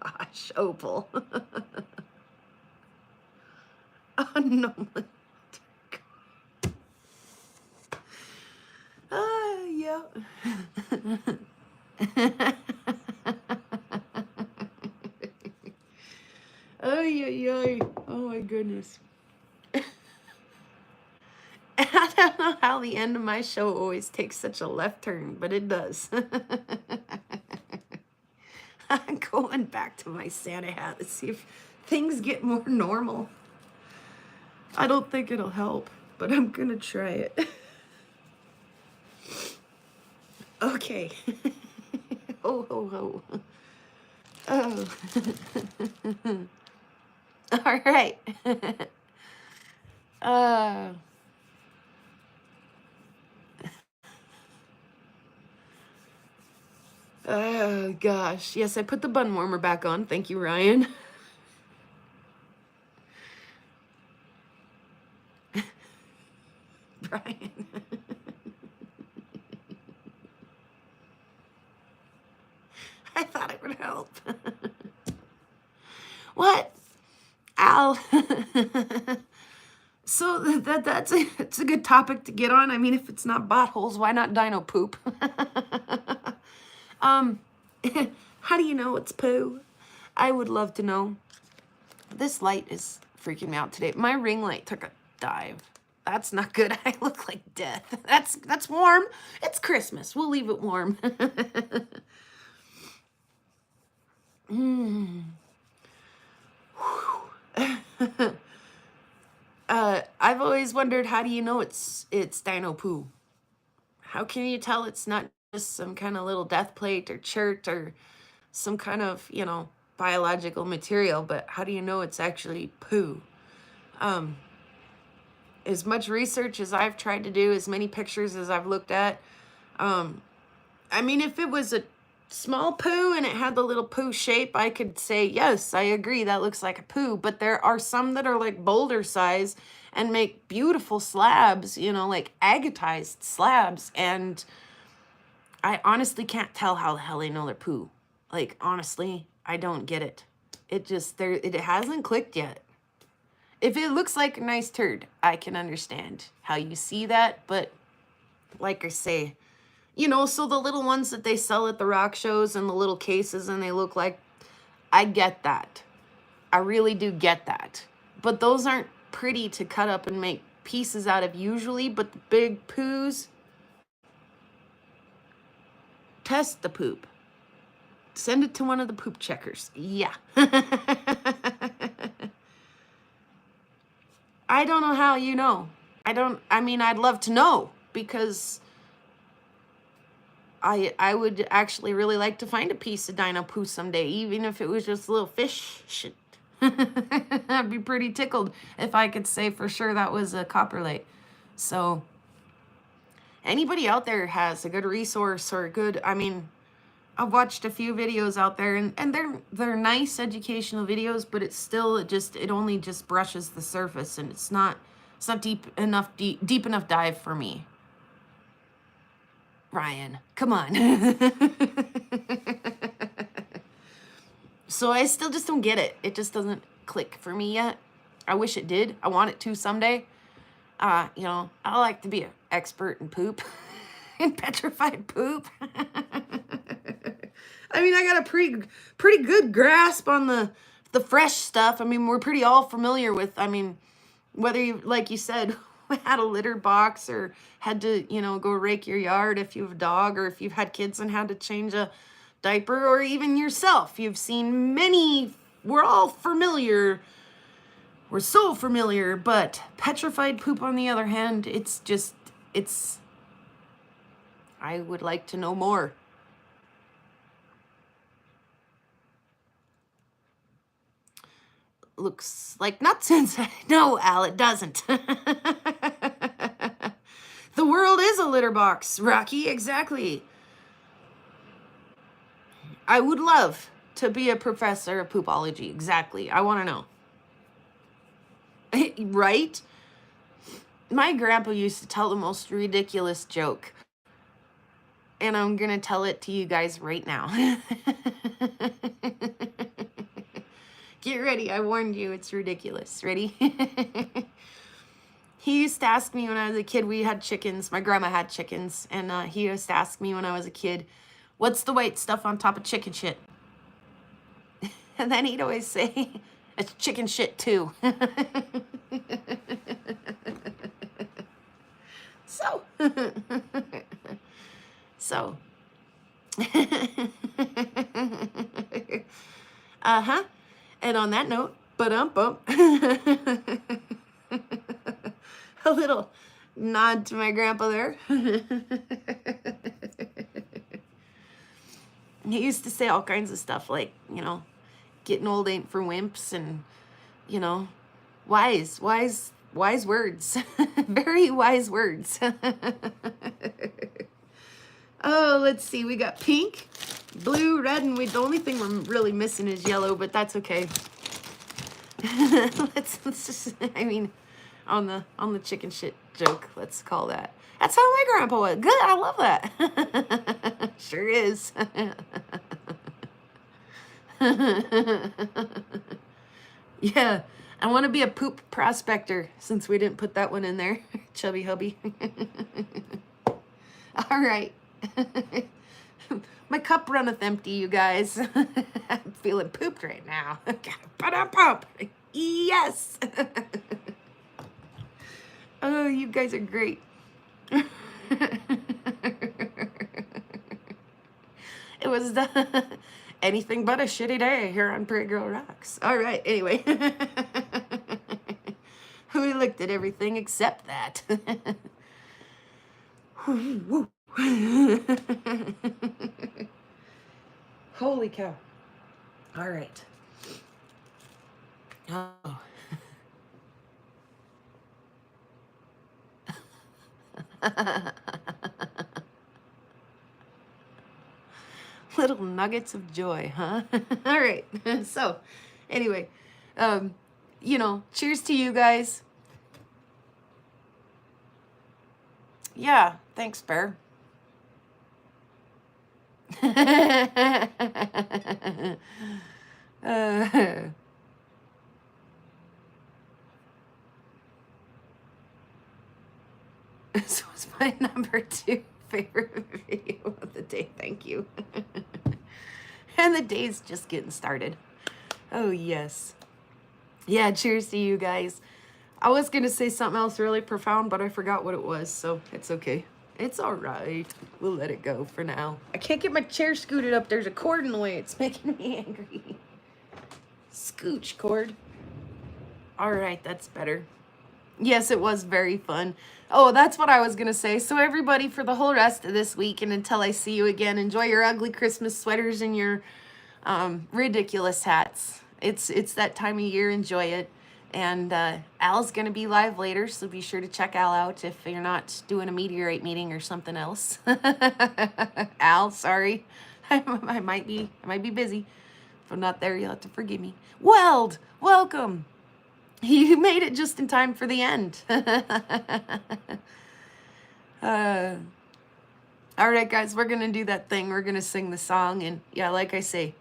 Gosh, Opal. Oh no. Yeah. Oh yeah. Oh my goodness. I don't know how the end of my show always takes such a left turn, but it does. I'm going back to my Santa hat to see if things get more normal. I don't think it'll help, but I'm gonna try it. Okay. Ho, ho, ho. Oh. All right. Oh gosh. Yes, I put the bun warmer back on. Thank you, Ryan. Brian. I thought it would help. What? Al. So it's a good topic to get on. I mean, if it's not buttholes, why not dino poop? How do you know it's poo? I would love to know. This light is freaking me out today. My ring light took a dive. That's not good. I look like death. That's warm. It's Christmas. We'll leave it warm. I've always wondered, how do you know it's dino poo? How can you tell it's not just some kind of little death plate or chert or some kind of, biological material, but how do you know it's actually poo? As much research as I've tried to do, as many pictures as I've looked at, I mean, if it was a small poo and it had the little poo shape, I could say, yes, I agree, that looks like a poo. But there are some that are like boulder size and make beautiful slabs, like agatized slabs. And I honestly can't tell how the hell they know they're poo. Like, honestly, I don't get it. It hasn't clicked yet. If it looks like a nice turd, I can understand how you see that. But like I say, so the little ones that they sell at the rock shows and the little cases and they look like, I get that. I really do get that. But those aren't pretty to cut up and make pieces out of usually, but the big poos, test the poop. Send it to one of the poop checkers. Yeah. I don't know how you know. I'd love to know, because I would actually really like to find a piece of dino poo someday, even if it was just a little fish shit. I'd be pretty tickled if I could say for sure that was a coprolite. So anybody out there has a good resource or a good, I've watched a few videos out there and they're nice educational videos, but it's still, it only just brushes the surface, and it's not deep enough dive for me. Ryan, come on. So I still just don't get it. It just doesn't click for me yet. I wish it did. I want it to someday. I like to be an expert in poop, in petrified poop. I got a pretty good grasp on the fresh stuff. We're pretty all familiar with, whether you, like you said, had a litter box or had to, go rake your yard if you have a dog, or if you've had kids and had to change a diaper, or even yourself. You've seen many, we're all familiar. We're so familiar, but petrified poop, on the other hand, I would like to know more. Looks like nuts inside. No, Al, it doesn't. The world is a litter box, Rocky, exactly. I would love to be a professor of poopology, exactly. I want to know. Right? My grandpa used to tell the most ridiculous joke, and I'm going to tell it to you guys right now. Get ready. I warned you. It's ridiculous. Ready? He used to ask me when I was a kid, we had chickens. My grandma had chickens. And he used to ask me when I was a kid, what's the white stuff on top of chicken shit? And then he'd always say, it's chicken shit too. So. Uh-huh. And on that note, bump. A little nod to my grandpa there. He used to say all kinds of stuff like, getting old ain't for wimps, and, wise words. Very wise words. Oh, let's see. We got pink, blue, red, and the only thing we're really missing is yellow, but that's okay. let's just, on the chicken shit joke, let's call that. That's how my grandpa was. Good, I love that. Sure is. Yeah, I want to be a poop prospector, since we didn't put that one in there. Chubby hubby. All right. My cup runneth empty, you guys. I'm feeling pooped right now. Pump. Yes. Oh, you guys are great. It was anything but a shitty day here on PrairieGirlRocks. All right, anyway. We looked at everything except that. Holy cow. All right. Oh. Little nuggets of joy, huh? All right. So, anyway, cheers to you guys. Yeah, thanks, Bear. This was my number 2 favorite video of the day. Thank you. And the day's just getting started. Oh, yes. Yeah, cheers to you guys. I was going to say something else really profound, but I forgot what it was, so it's okay. It's all right. We'll let it go for now. I can't get my chair scooted up. There's a cord in the way. It's making me angry. Scooch cord. All right, that's better. Yes, it was very fun. Oh, that's what I was going to say. So everybody, for the whole rest of this week and until I see you again, enjoy your ugly Christmas sweaters and your ridiculous hats. It's that time of year. Enjoy it. And Al's going to be live later, so be sure to check Al out if you're not doing a meteorite meeting or something else. Al, sorry. I might be busy. If I'm not there, you'll have to forgive me. Weld, welcome. You made it just in time for the end. All right, guys, we're going to do that thing. We're going to sing the song. And yeah, like I say,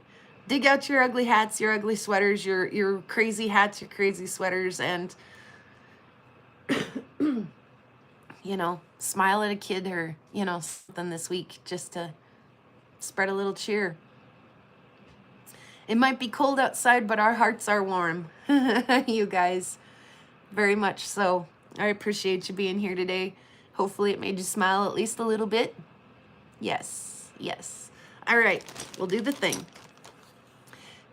dig out your ugly hats, your ugly sweaters, your crazy hats, your crazy sweaters, and, smile at a kid or, something this week just to spread a little cheer. It might be cold outside, but our hearts are warm. You guys, very much so. I appreciate you being here today. Hopefully it made you smile at least a little bit. Yes, yes. All right, we'll do the thing.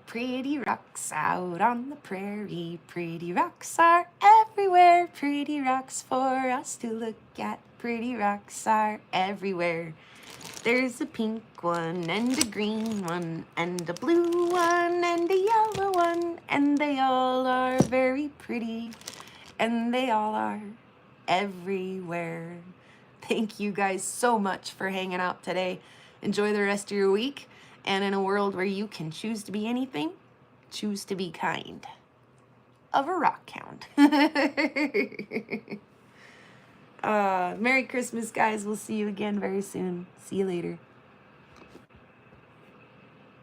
Pretty rocks out on the prairie. Pretty rocks are everywhere. Pretty rocks for us to look at. Pretty rocks are everywhere. There's a pink one and a green one and a blue one and a yellow one, and they all are very pretty, and they all are everywhere. Thank you guys so much for hanging out today. Enjoy the rest of your week, and in a world where you can choose to be anything, choose to be kind of a rock hound. Merry Christmas, guys. We'll see you again very soon. See you later.